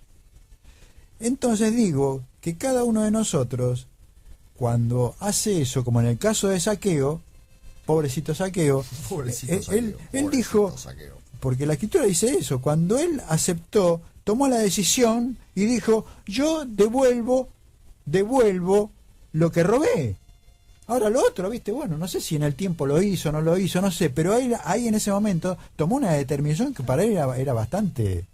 C: Entonces digo que cada uno de nosotros, cuando hace eso, como en el caso de Zaqueo, pobrecito Zaqueo, él dijo,
D: Zaqueo.
C: porque la Escritura dice eso, cuando él aceptó, tomó la decisión y dijo, yo devuelvo lo que robé. Ahora lo otro, viste, bueno, no sé si en el tiempo lo hizo, no lo hizo, no sé, pero ahí en ese momento tomó una determinación que para él era bastante,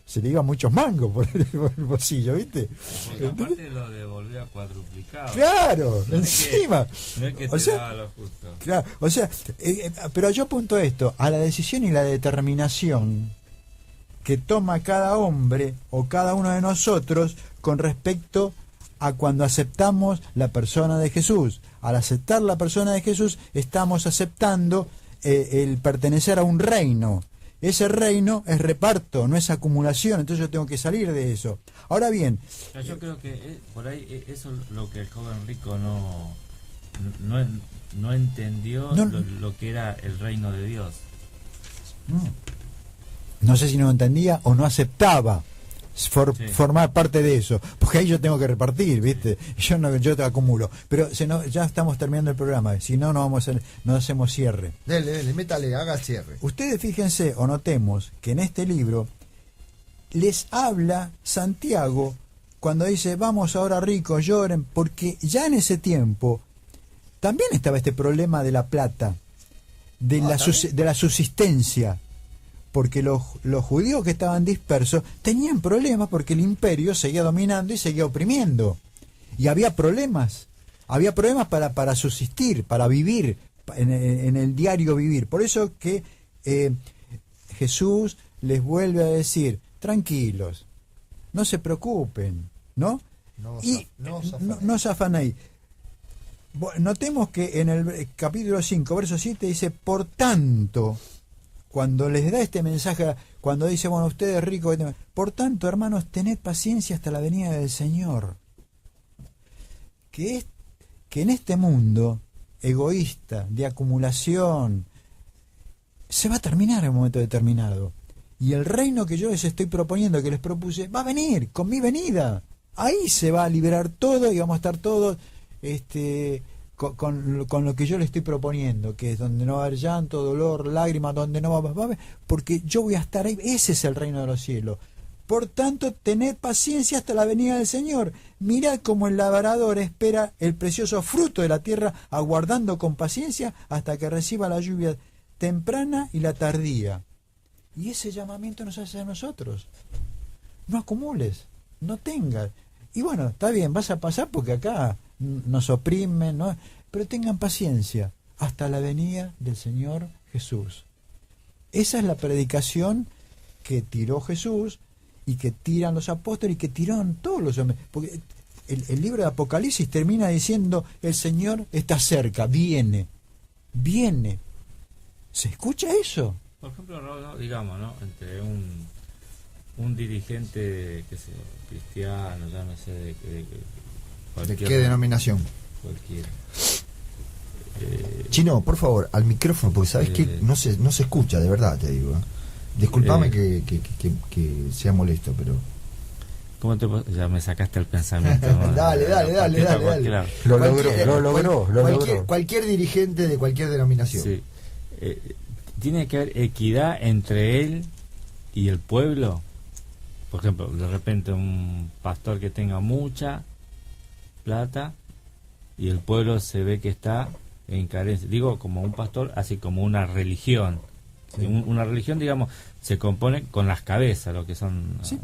C: se le iba muchos mangos por el bolsillo, viste.
E: Porque aparte lo devolvió cuadruplicado.
C: Claro,
E: No
C: encima.
E: No es que te
C: O sea,
E: daba lo justo.
C: claro, o sea, pero yo apunto esto, a la decisión y la determinación que toma cada hombre o cada uno de nosotros con respecto a cuando aceptamos la persona de Jesús. Al aceptar la persona de Jesús, estamos aceptando el pertenecer a un reino. Ese reino es reparto, no es acumulación, entonces yo tengo que salir de eso. Ahora bien...
E: Yo creo que por ahí eso es lo que el joven rico no entendió, lo que era el reino de Dios.
C: No sé si no entendía o no aceptaba formar parte de eso, porque ahí yo tengo que repartir, ¿viste? Yo te acumulo, pero ya estamos terminando el programa, si no no hacemos cierre.
D: Dele, métale, haga el cierre.
C: Ustedes fíjense o notemos que en este libro les habla Santiago cuando dice vamos ahora ricos, lloren, porque ya en ese tiempo también estaba este problema de la plata, de la subsistencia, porque los judíos que estaban dispersos tenían problemas porque el imperio seguía dominando y seguía oprimiendo. Y había problemas para subsistir, para vivir, en el diario vivir. Por eso que Jesús les vuelve a decir, tranquilos, no se preocupen, ¿no? No se afanéis. Notemos que en el capítulo 5, verso 7 dice, por tanto... Cuando les da este mensaje, cuando dice, bueno, ustedes ricos, por tanto, hermanos, tened paciencia hasta la venida del Señor. Que en este mundo egoísta, de acumulación, se va a terminar en un momento determinado. Y el reino que yo les estoy proponiendo, que les propuse, va a venir, con mi venida. Ahí se va a liberar todo y vamos a estar todos... Con lo que yo le estoy proponiendo, que es donde no va a haber llanto, dolor, lágrimas, donde no va a haber, porque yo voy a estar ahí, ese es el reino de los cielos. Por tanto, tened paciencia hasta la venida del Señor. Mirad cómo el labrador espera el precioso fruto de la tierra, aguardando con paciencia hasta que reciba la lluvia temprana y la tardía. Y ese llamamiento nos hace a nosotros. No acumules, no tengas. Y bueno, está bien, vas a pasar porque acá nos oprimen, ¿no? Pero tengan paciencia hasta la venida del Señor Jesús. Esa es la predicación que tiró Jesús y que tiran los apóstoles y que tiraron todos los hombres. Porque el libro de Apocalipsis termina diciendo, el Señor está cerca, viene. ¿Se escucha eso?
E: Por ejemplo, digamos, ¿no? Entre un dirigente que sea cristiano, llámese de
D: ¿de qué denominación?
E: Cualquiera.
D: Chino, por favor, al micrófono, porque sabes que no se escucha, de verdad te digo. Disculpame que sea molesto, pero...
E: ¿Cómo ya me sacaste el pensamiento?
D: Dale.
C: Lo logró.
D: Cualquier dirigente de cualquier denominación.
E: Sí. Tiene que haber equidad entre él y el pueblo. Por ejemplo, de repente un pastor que tenga mucha plata y el pueblo se ve que está en carencia. Digo, como un pastor, así como una religión. Sí. Una religión, digamos, se compone con las cabezas, lo que son...
C: Sí,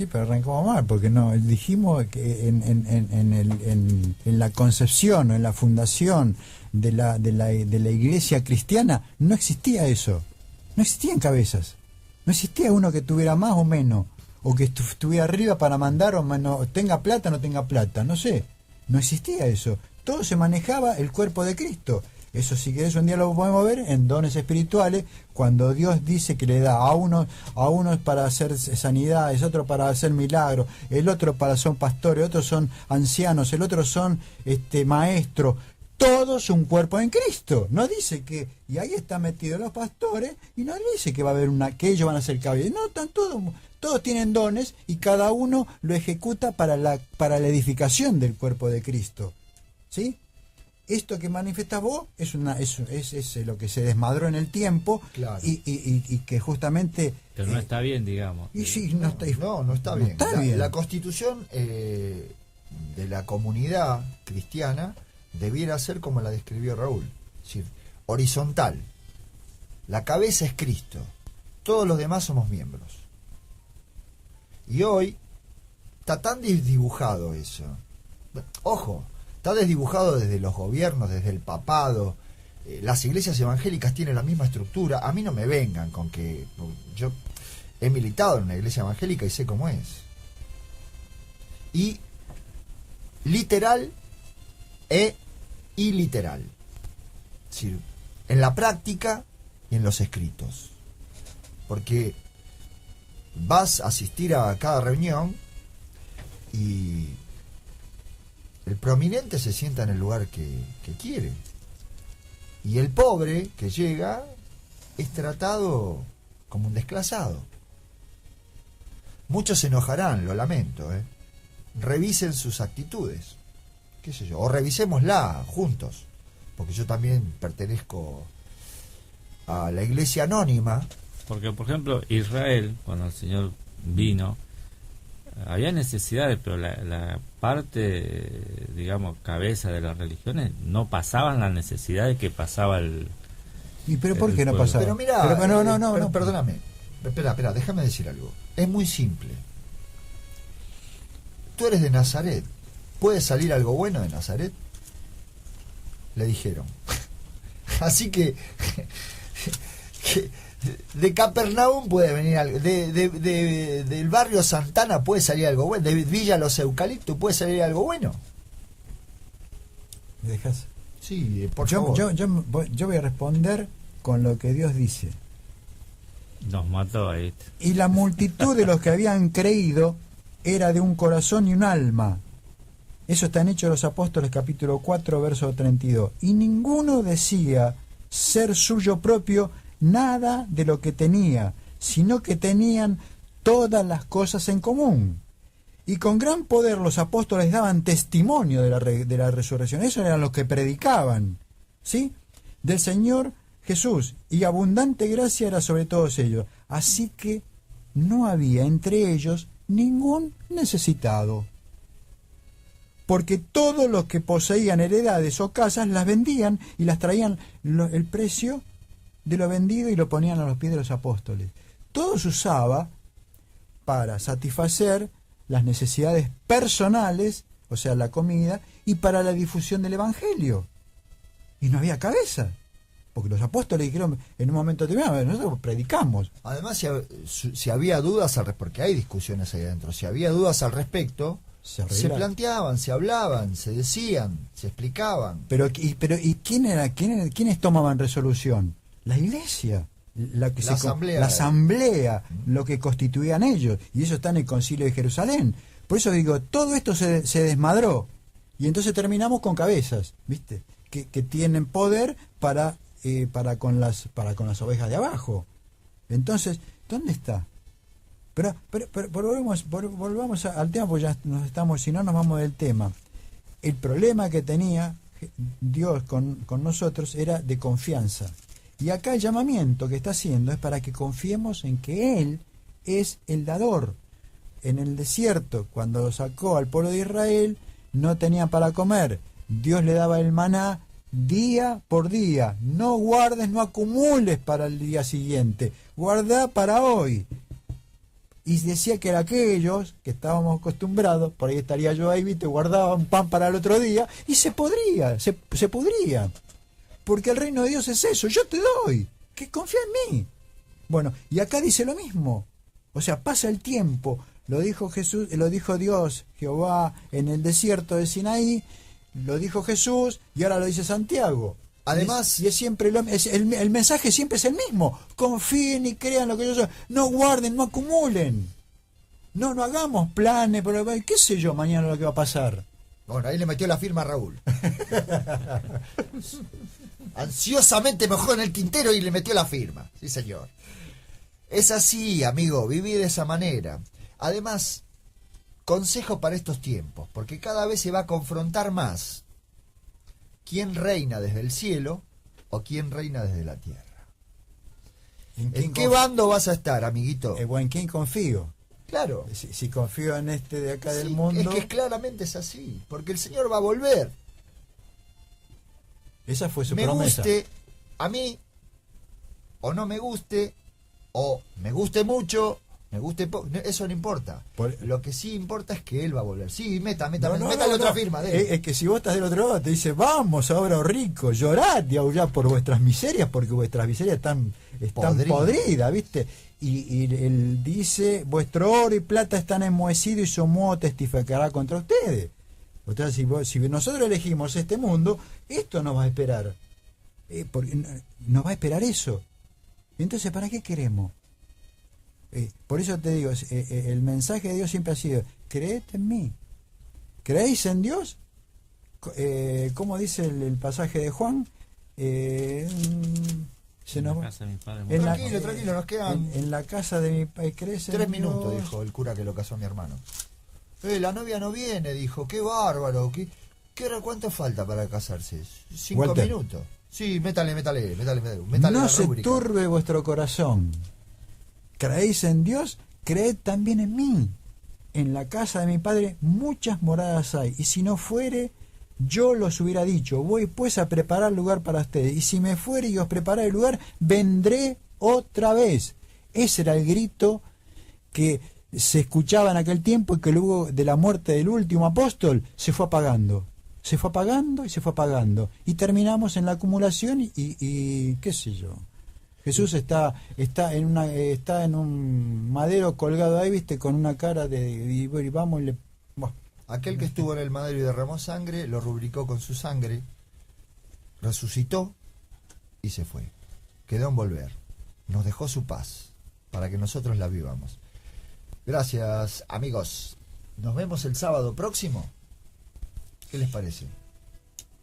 C: pero arrancamos mal, porque no dijimos que en la concepción, en la fundación de la iglesia cristiana, no existía eso. No existían cabezas. No existía uno que tuviera más o menos, o que estuviera arriba para mandar, o tenga plata o no tenga plata, no sé. No existía eso. Todo se manejaba el cuerpo de Cristo. Eso, si querés, un día lo podemos ver en dones espirituales, cuando Dios dice que le da a uno para hacer sanidades, otro para hacer milagros, el otro para son pastores, otros son ancianos, el otro son maestros. todos un cuerpo en Cristo. No dice que, y ahí están metidos los pastores, y no dice que va a haber que ellos van a ser cabezas. No, están todos tienen dones y cada uno lo ejecuta para la edificación del cuerpo de Cristo. ¿Sí? Esto que manifestas vos es lo que se desmadró en el tiempo. Claro. y que justamente...
E: Pero no está bien, digamos.
C: Y sí, no está bien.
D: No está bien. La constitución de la comunidad cristiana debiera ser como la describió Raúl, es decir, horizontal. La cabeza es Cristo, todos los demás somos miembros. Y hoy está tan desdibujado eso. Ojo, está desdibujado desde los gobiernos, desde el papado. Las iglesias evangélicas tienen la misma estructura. A mí no me vengan con que... Yo he militado en una iglesia evangélica y sé cómo es. Y literal e iliteral. Es decir, en la práctica y en los escritos. Porque vas a asistir a cada reunión y el prominente se sienta en el lugar que quiere. Y el pobre que llega es tratado como un desclasado. Muchos se enojarán, lo lamento, Revisen sus actitudes, qué sé yo, o revisémosla juntos, porque yo también pertenezco a la iglesia anónima.
E: Porque, por ejemplo, Israel, cuando el Señor vino, había necesidades, pero la parte, digamos, cabeza de las religiones no pasaban las necesidades que pasaba el...
C: ¿Y pero por qué no pasaba?
D: Pero mira, no, perdóname, espera, déjame decir algo. Es muy simple. Tú eres de Nazaret, ¿puede salir algo bueno de Nazaret? Le dijeron. Así que de Capernaum puede venir algo, del barrio Santana puede salir algo bueno, de Villa Los Eucaliptos puede salir algo bueno.
C: ¿Me dejas?
D: Sí, por favor.
C: Yo voy a responder con lo que Dios dice.
E: Nos mató ahí.
C: Y la multitud de los que habían creído era de un corazón y un alma. Eso está en Hechos de los Apóstoles, capítulo 4, verso 32. Y ninguno decía ser suyo propio nada de lo que tenía, sino que tenían todas las cosas en común. Y con gran poder los apóstoles daban testimonio de la resurrección. Eso eran los que predicaban, ¿sí? Del Señor Jesús. Y abundante gracia era sobre todos ellos. Así que no había entre ellos ningún necesitado. Porque todos los que poseían heredades o casas las vendían y las traían el precio de lo vendido y lo ponían a los pies de los apóstoles. Todo se usaba para satisfacer las necesidades personales, o sea, la comida, y para la difusión del Evangelio. Y no había cabeza, porque los apóstoles dijeron en un momento determinado, nosotros predicamos.
D: Además, si había dudas, porque hay discusiones ahí adentro, si había dudas al respecto, se planteaban, se hablaban, se decían, se explicaban.
C: Pero ¿y quiénes tomaban resolución? La iglesia, la asamblea, lo que constituían ellos, y eso está en el Concilio de Jerusalén. Por eso digo, todo esto se desmadró, y entonces terminamos con cabezas, ¿viste? Que tienen poder para con las ovejas de abajo. Entonces, ¿dónde está? Pero volvamos al tema, porque ya si no nos vamos del tema. El problema que tenía Dios con nosotros era de confianza. Y acá el llamamiento que está haciendo es para que confiemos en que Él es el dador. En el desierto, cuando sacó al pueblo de Israel, no tenían para comer. Dios le daba el maná día por día. No guardes, no acumules para el día siguiente. Guarda para hoy. Y decía que era aquellos que estábamos acostumbrados, por ahí estaría yo ahí, te guardaba un pan para el otro día, y se podría. Porque el reino de Dios es eso, yo te doy, que confía en mí. Bueno, y acá dice lo mismo. O sea, pasa el tiempo, lo dijo Jesús, lo dijo Dios, Jehová, en el desierto de Sinaí, lo dijo Jesús, y ahora lo dice Santiago. Además, es siempre el mensaje siempre es el mismo. Confíen y crean lo que yo soy. No guarden, no acumulen. No hagamos planes, pero qué sé yo mañana lo que va a pasar.
D: Bueno, ahí le metió la firma a Raúl. Ansiosamente mojó en el tintero y le metió la firma. Sí, señor. Es así, amigo, viví de esa manera. Además, consejo para estos tiempos, porque cada vez se va a confrontar más quién reina desde el cielo o quién reina desde la tierra. ¿En qué bando vas a estar, amiguito?
C: O en quién confío.
D: Claro.
C: Si confío en este de acá del
D: Sí,
C: mundo.
D: es que claramente es así, porque el Señor va a volver.
C: Esa fue su
D: Me
C: promesa.
D: guste a mí, o no me guste, o me guste mucho, me guste poco, eso no importa. Lo que sí importa es que Él va a volver. Sí, métale otra firma.
C: Es que si vos estás del otro lado, te dice, vamos ahora, oh rico, llorad y aullad por vuestras miserias, porque vuestras miserias están podridas, ¿viste? Y él dice, vuestro oro y plata están enmohecidos y su moho testificará contra ustedes. O sea, si nosotros elegimos este mundo, esto nos va a esperar. Porque nos va a esperar eso. Entonces, ¿para qué queremos? Por eso te digo, el mensaje de Dios siempre ha sido, creed en mí. ¿Creéis en Dios? ¿Cómo dice el pasaje de Juan?
D: Tranquilo, nos quedan...
C: En la casa de mi padre, ¿crees en
D: 3 minutos,
C: Dios?
D: dijo el cura que lo casó a mi hermano. La novia no viene, dijo, qué bárbaro. ¿Qué hora cuánto falta para casarse? 5
C: Walter.
D: minutos. Sí, métale
C: No
D: la
C: se
D: rúbrica.
C: turbe vuestro corazón. ¿Creéis en Dios? Creed también en mí. En la casa de mi padre muchas moradas hay, y si no fuere, yo los hubiera dicho. Voy pues a preparar lugar para ustedes, y si me fuere y os preparare el lugar, vendré otra vez. Ese era el grito que se escuchaba en aquel tiempo y que luego de la muerte del último apóstol se fue apagando. Se fue apagando y se fue apagando. Y terminamos en la acumulación y qué sé yo. Jesús está en un madero colgado ahí, viste, con una cara y vamos y le... Bueno.
D: Aquel que estuvo en el madero y derramó sangre, lo rubricó con su sangre, resucitó y se fue. Quedó en volver. Nos dejó su paz para que nosotros la vivamos. Gracias, amigos. Nos vemos el sábado próximo. ¿Qué les parece?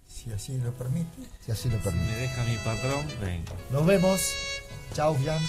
C: Si así lo permite.
D: Si así lo
E: Si
D: permite.
E: me deja mi patrón, vengo.
D: Nos vemos. Chao, Jan.